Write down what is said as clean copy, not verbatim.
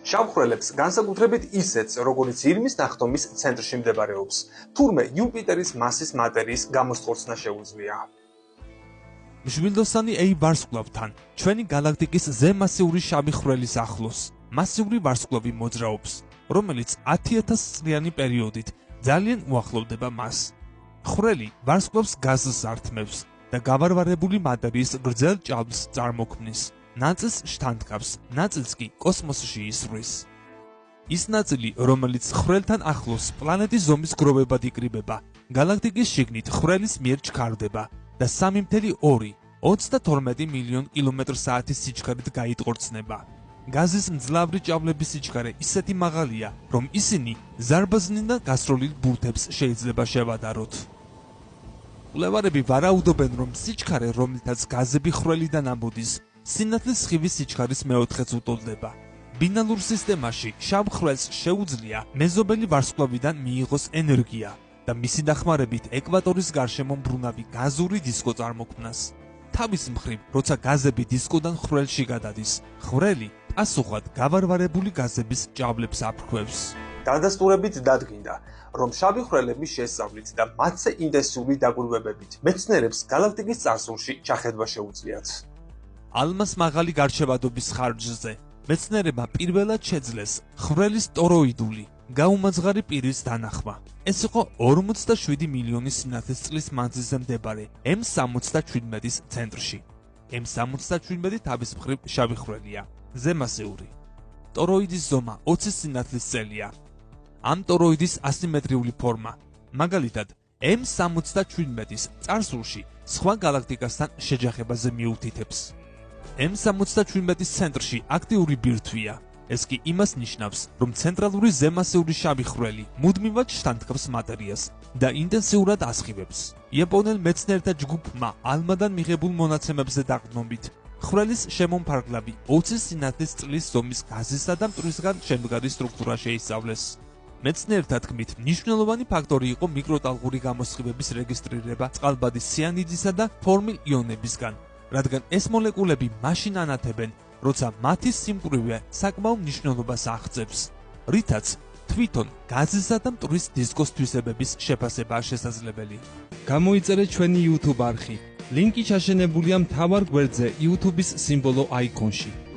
შავხვრელებს განსაკუთრებით ისეთს, როგორც ირმის ნახტომის ცენტრში მდებარეობს, თურმე იუპიტერის მასის მატერიის გამოსხორცნა შეუძლია. მშვილდოსანი A ვარსკვლავთან, ჩვენი galaktikis ზემასიური შავი ხვრელის ახლოს, მასიური ვარსკვლავი მოძრაობს, რომელიც 10,000 წლიანი პერიოდით ძალიან უახლოვდება მას. ხვრელი ვარსკვლავს გაზს ართმევს და გავარვარებული მატერიის გრძელ ჭალბს წარმოქმნის. ნაწილს შთანთქავს, ნაწილს კი კოსმოსში ისვრის. ის ნაწილი, რომელიც ხვრელთან ახლოს პლანეტის ზომის გროვებად იკრიბება, galaktikis შიგნით ხვრელის მიერ ჩქარდება და 3.2 მილიონ კილომეტр/საათის სიჩქარით გაიტყორცნება. გაზის მძლავრი ჭავლების სიჩქარე ისეთი მაღალია, რომ ისინი ზარბაზნიდან გასროლილ ბურთებს შეიძლება შევადაროთ. კვლევარები ვარაუდობენ, რომ სიჩქარე, რომლითაც გაზები ხვრელიდან ამოდის, სინათლის სხივის სიჩქარის მეოთხედს უტოლდება. ბინალურ სისტემაში შავ ხვრელს შეუძლია მეზობელი ვარსკვლავიდან მიიღოს ენერგია და მისი დახმარებით ეკვატორის გარშემო მბრუნავი გაზური დისკო წარმოქმნას. თავის მხრივ, როცა გაზები დისკოდან ხვრელში გადადის, ხვრელი პასუხად გავარვარებული გაზების ჭავლებს აფრქვევს. დადასტურებით დადგინდა, რომ შავი ხვრელების შესწავლით და მათზე ინტენსიური დაკვირვებებით მეცნიერებს galaktikis წარსულში ჩახედვა შეუძლიათ. ალმას მაღალი გარჩევადობის ხარჯზე მეცნიერებმა პირველად შეძლეს ხვრელის ტოროიდული, გაუმაძღარი პირის დანახვა. ეს იყო 47 მილიონი სინათლის წლის მანძილზე მდებარე M77-ის ცენტრში. M77 თავის მხრივ შავი ხვრელია, ზემასიური. ტოროიდის ზომა 20 სინათლის წელია. ამ ტოროიდის ასიმეტრიული ფორმა, მაგალითად, M77-ის წარსულში სხვა galaktikasთან შეჯახებაზე მიუთითებს. M77-ის ცენტრში აქტიური ბირთვია. ეს კი იმას ნიშნავს, რომ ცენტრალური ზემასიური შავი ხვრელი მუდმივად შთანთქავს მატერიას და ინტენსიურად ასხივებს. იაპონელ მეცნიერთა ჯგუფმა ალმადან მიღებულ მონაცემებზე დაყრდნობით, ხვრელის შემომფარგლავი 20 სინათლის წლის ზომის გაზისა და მტვრისგან შემდგარი სტრუქტურა შეისწავლეს. მეცნიერთა თქმით, მნიშვნელოვანი ფაქტორი იყო მიკროტალღური გამოსხივების რეგისტრირება წყალბადის ციანიდისა და ფორმილ იონებისგან, რადგან ეს მოლეკულები მაშინ ანათებენ, როცა მათი სიმკვრივე საკმაო მნიშვნელობას აღწევს, რითაც თვითონ გაზისა და მტვრის დისკოს თვისებების შეფასებაა შესაძლებელი. გამოიწერეთ ჩვენი YouTube არხი. ლინკი ჩაშენებულია მთავარ გვერდზე YouTube-ის სიმბოლო აიკონში.